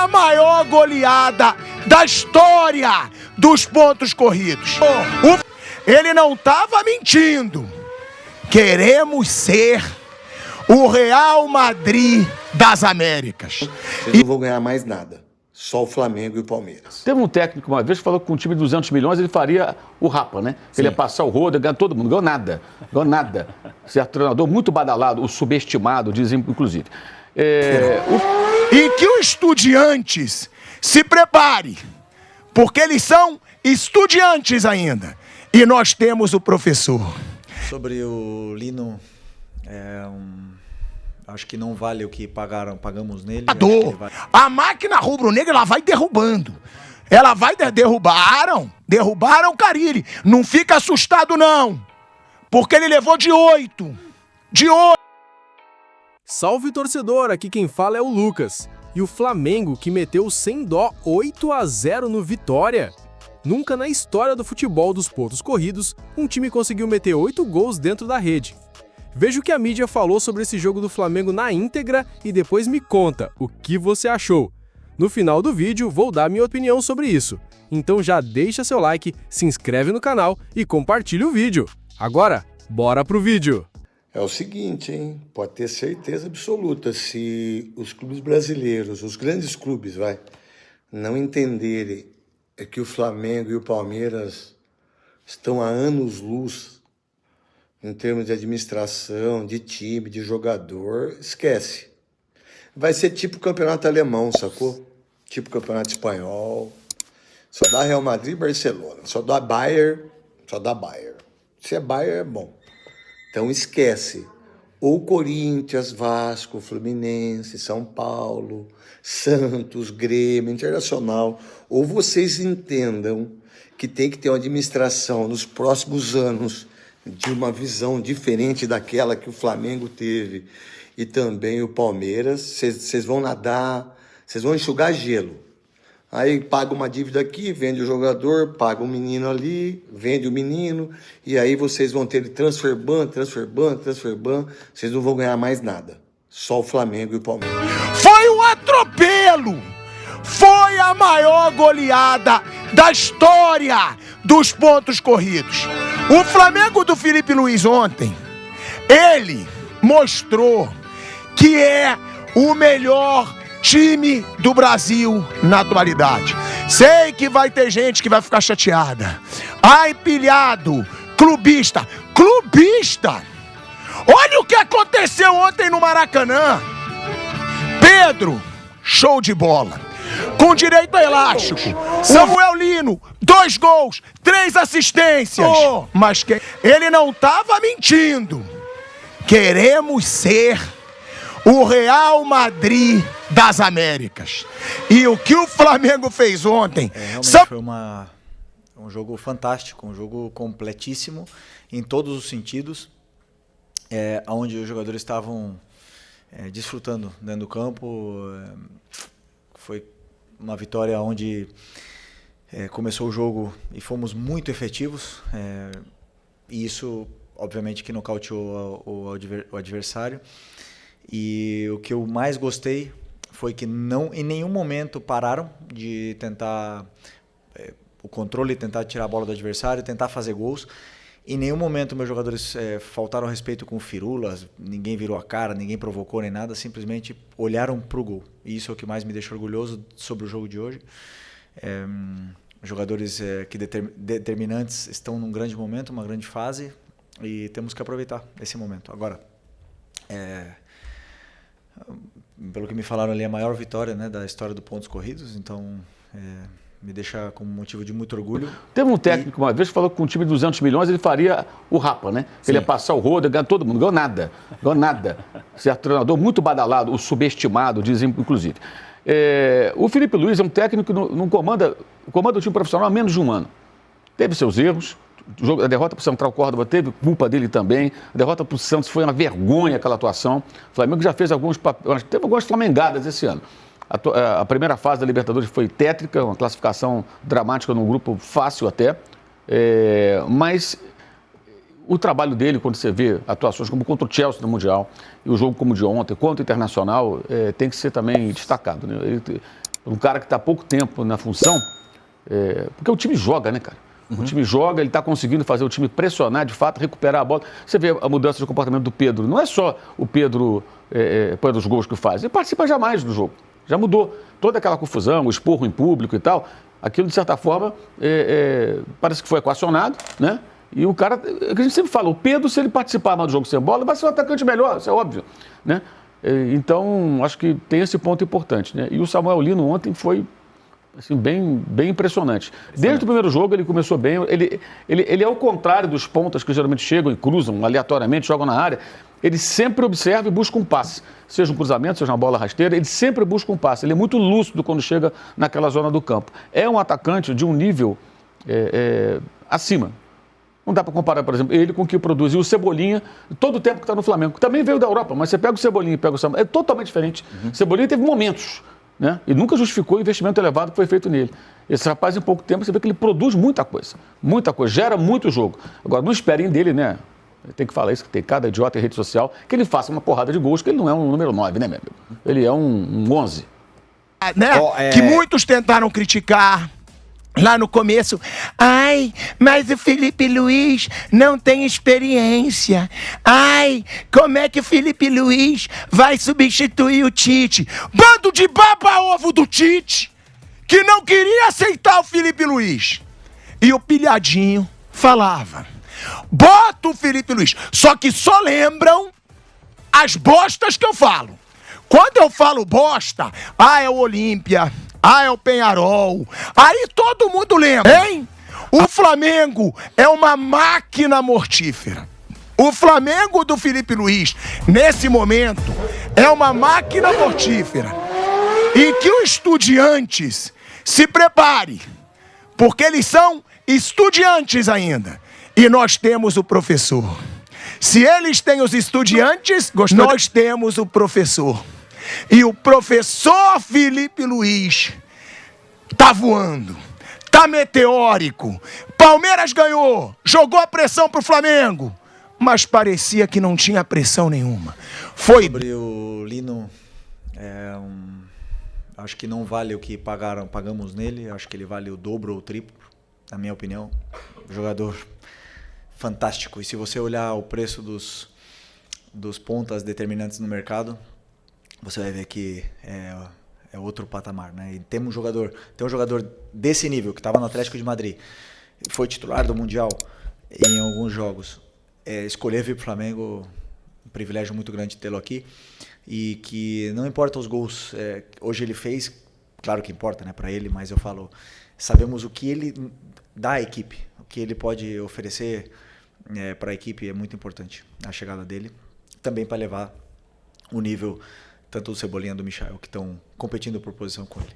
a maior goleada da história dos pontos corridos. Ele não estava mentindo. Queremos ser o Real Madrid das Américas. Vocês não vão ganhar mais nada. Só o Flamengo e o Palmeiras. Teve um técnico uma vez que falou que com um time de 200 milhões ele faria o Rapa, né? Sim. Ele ia passar o rodo, ganhar todo mundo. Ganhou nada. Ganhou nada. Certo treinador muito badalado, o subestimado, dizem inclusive. E que o Estudiantes se prepare, porque eles são estudiantes ainda. E nós temos o professor. Sobre o Lino, acho que não vale o que pagamos nele. A máquina rubro-negra, ela vai derrubando. Ela vai derrubaram o Carille. Não fica assustado não, porque ele levou de 8. Salve torcedor, aqui quem fala é o Lucas. E o Flamengo que meteu sem dó 8-0 no Vitória. Nunca na história do futebol dos pontos corridos, um time conseguiu meter 8 gols dentro da rede. Veja o que a mídia falou sobre esse jogo do Flamengo na íntegra e depois me conta o que você achou. No final do vídeo vou dar minha opinião sobre isso. Então já deixa seu like, se inscreve no canal e compartilha o vídeo. Agora, bora pro vídeo! É o seguinte, hein? Pode ter certeza absoluta, se os clubes brasileiros, os grandes clubes, não entenderem que o Flamengo e o Palmeiras estão há anos-luz em termos de administração, de time, de jogador, esquece. Vai ser tipo campeonato alemão, sacou? Tipo campeonato espanhol. Só dá Real Madrid e Barcelona. Só dá Bayern. Se é Bayern, é bom. Então esquece. Ou Corinthians, Vasco, Fluminense, São Paulo, Santos, Grêmio, Internacional. Ou vocês entendam que tem que ter uma administração nos próximos anos de uma visão diferente daquela que o Flamengo teve e também o Palmeiras. Vocês vão nadar, vocês vão enxugar gelo. Aí paga uma dívida aqui, vende o jogador, paga um menino ali, vende o menino, e aí vocês vão ter transfer ban. Vocês não vão ganhar mais nada. Só o Flamengo e o Palmeiras. Foi um atropelo! Foi a maior goleada da história dos pontos corridos. O Flamengo do Felipe Luiz ontem, ele mostrou que é o melhor time do Brasil na atualidade. Sei que vai ter gente que vai ficar chateada. Ai, pilhado, clubista. Olha o que aconteceu ontem no Maracanã. Pedro, show de bola. Com direito a elástico. Samuel Lino, 2 gols, 3 assistências. Mas ele não estava mentindo. Queremos ser o Real Madrid das Américas. E o que o Flamengo fez ontem... Realmente foi um jogo fantástico, um jogo completíssimo em todos os sentidos, onde os jogadores estavam desfrutando dentro do campo. Foi uma vitória onde começou o jogo e fomos muito efetivos, e isso obviamente que nocauteou o adversário. E o que eu mais gostei foi que em nenhum momento pararam de tentar o controle, tentar tirar a bola do adversário, tentar fazer gols. Em nenhum momento meus jogadores faltaram respeito com firulas, ninguém virou a cara, ninguém provocou nem nada, simplesmente olharam para o gol. E isso é o que mais me deixa orgulhoso sobre o jogo de hoje. Jogadores determinantes estão num grande momento, uma grande fase, e temos que aproveitar esse momento. Agora, pelo que me falaram ali, a maior vitória, né, da história do pontos corridos, então me deixa com motivo de muito orgulho. Teve um técnico uma vez que falou que com um time de 200 milhões ele faria o Rapa, né? Sim. Ele ia passar o rodo, ganhar todo mundo. Ganhou nada. Certo treinador muito badalado, o subestimado, dizem inclusive. O Felipe Luiz é um técnico que não comanda o time profissional há menos de um ano. Teve seus erros. A derrota para o Central Córdoba teve culpa dele também. A derrota para o Santos foi uma vergonha, aquela atuação. O Flamengo já fez teve algumas flamengadas esse ano. A primeira fase da Libertadores foi tétrica, uma classificação dramática num grupo fácil até. Mas o trabalho dele, quando você vê atuações como contra o Chelsea no Mundial, e o jogo como o de ontem, contra o Internacional, tem que ser também destacado, né? um cara que está há pouco tempo na função, porque o time joga, né, cara? O time joga, ele está conseguindo fazer o time pressionar, de fato, recuperar a bola. Você vê a mudança de comportamento do Pedro. Não é só o Pedro pelos gols que faz, ele participa jamais do jogo. Já mudou. Toda aquela confusão, o esporro em público e tal, aquilo, de certa forma, parece que foi equacionado, né? E o cara, é que a gente sempre fala, o Pedro, se ele participar mais do jogo sem bola, vai ser um atacante melhor, isso é óbvio, né? Então, acho que tem esse ponto importante, né? E o Samuel Lino ontem foi, assim, bem impressionante. Desde o primeiro jogo ele começou bem, ele é o contrário dos pontas que geralmente chegam e cruzam aleatoriamente, jogam na área. Ele sempre observa e busca um passe, seja um cruzamento, seja uma bola rasteira, ele sempre busca um passe. Ele é muito lúcido quando chega naquela zona do campo. É um atacante de um nível acima. Não dá para comparar, por exemplo, ele com o que produziu o Cebolinha todo o tempo que está no Flamengo, que também veio da Europa, mas você pega o Cebolinha e pega o Samuel, é totalmente diferente. Cebolinha teve momentos, né? E nunca justificou o investimento elevado que foi feito nele. Esse rapaz, em pouco tempo, você vê que ele produz muita coisa, gera muito jogo. Agora, não esperem dele, né? Tem que falar isso, que tem cada idiota em rede social, que ele faça uma porrada de gols, que ele não é um número 9, né, meu amigo? Ele é um 11. Que muitos tentaram criticar lá no começo. Ai, mas o Felipe Luiz não tem experiência. Ai, como é que o Felipe Luiz vai substituir o Tite? Bando de baba-ovo do Tite, que não queria aceitar o Felipe Luiz. E o pilhadinho falava: bota o Felipe Luiz. Só que só lembram as bostas que eu falo. Quando eu falo bosta, é o Olímpia, é o Penharol. Aí todo mundo lembra, hein? O Flamengo é uma máquina mortífera. O Flamengo do Felipe Luiz, nesse momento, é uma máquina mortífera. E que o Estudiantes se prepare, porque eles são estudiantes ainda. E nós temos o professor. Se eles têm os estudiantes, nós temos o professor. E o professor Felipe Luiz tá voando, tá meteórico. Palmeiras ganhou, jogou a pressão pro Flamengo, mas parecia que não tinha pressão nenhuma. Sobre o Lino, acho que não vale o que pagamos nele, acho que ele vale o dobro ou o triplo, na minha opinião. Jogador fantástico. E se você olhar o preço dos pontas determinantes no mercado, você vai ver que é outro patamar, né? E tem um jogador desse nível, que estava no Atlético de Madrid, foi titular do Mundial em alguns jogos. Escolher vir para o Flamengo, um privilégio muito grande tê-lo aqui. E que não importa os gols, hoje ele fez, claro que importa, né, para ele, mas eu falo, sabemos o que ele dá à equipe, o que ele pode oferecer para a equipe é muito importante, a chegada dele, também para levar o nível tanto do Cebolinha do Michael, que estão competindo por posição com ele.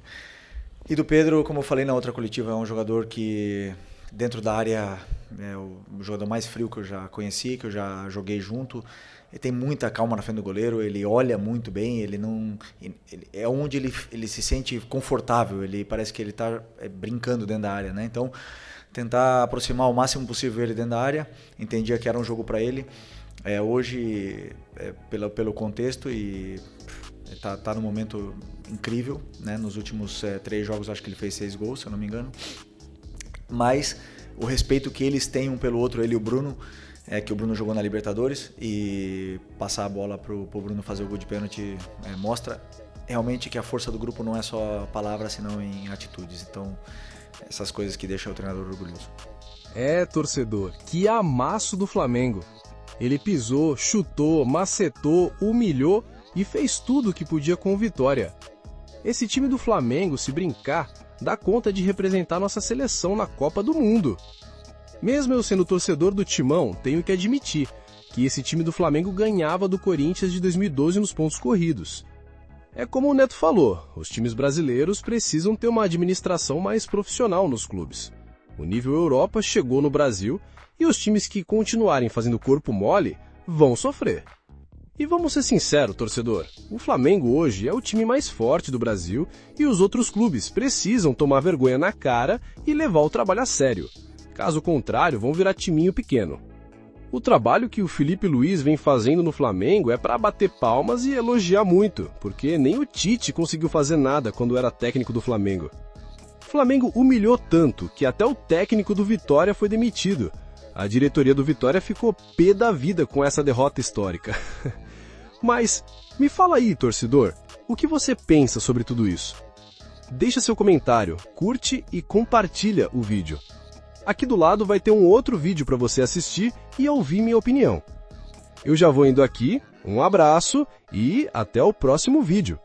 E do Pedro, como eu falei na outra coletiva, é um jogador que dentro da área é o jogador mais frio que eu já conheci, que eu já joguei junto. Ele tem muita calma na frente do goleiro, ele olha muito bem, é onde ele se sente confortável, ele parece que ele está brincando dentro da área, né? Então, tentar aproximar o máximo possível ele dentro da área, entendia que era um jogo para ele. Hoje, pelo contexto, e tá num momento incrível, né? Nos últimos 3 jogos, acho que ele fez 6 gols, se eu não me engano. Mas o respeito que eles têm um pelo outro, ele e o Bruno, que o Bruno jogou na Libertadores, e passar a bola pro Bruno fazer o gol de pênalti mostra realmente que a força do grupo não é só palavras, senão em atitudes. Então, essas coisas que deixam o treinador orgulhoso. Torcedor, que amasso do Flamengo. Ele pisou, chutou, macetou, humilhou e fez tudo o que podia com vitória. Esse time do Flamengo, se brincar, dá conta de representar nossa seleção na Copa do Mundo. Mesmo eu sendo torcedor do Timão, tenho que admitir que esse time do Flamengo ganhava do Corinthians de 2012 nos pontos corridos. É como o Neto falou, os times brasileiros precisam ter uma administração mais profissional nos clubes. O nível Europa chegou no Brasil e os times que continuarem fazendo corpo mole vão sofrer. E vamos ser sinceros, torcedor, o Flamengo hoje é o time mais forte do Brasil e os outros clubes precisam tomar vergonha na cara e levar o trabalho a sério. Caso contrário, vão virar timinho pequeno. O trabalho que o Felipe Luiz vem fazendo no Flamengo é para bater palmas e elogiar muito, porque nem o Tite conseguiu fazer nada quando era técnico do Flamengo. O Flamengo humilhou tanto que até o técnico do Vitória foi demitido. A diretoria do Vitória ficou pé da vida com essa derrota histórica. Mas me fala aí, torcedor, o que você pensa sobre tudo isso? Deixa seu comentário, curte e compartilha o vídeo. Aqui do lado vai ter um outro vídeo para você assistir e ouvir minha opinião. Eu já vou indo aqui, um abraço e até o próximo vídeo.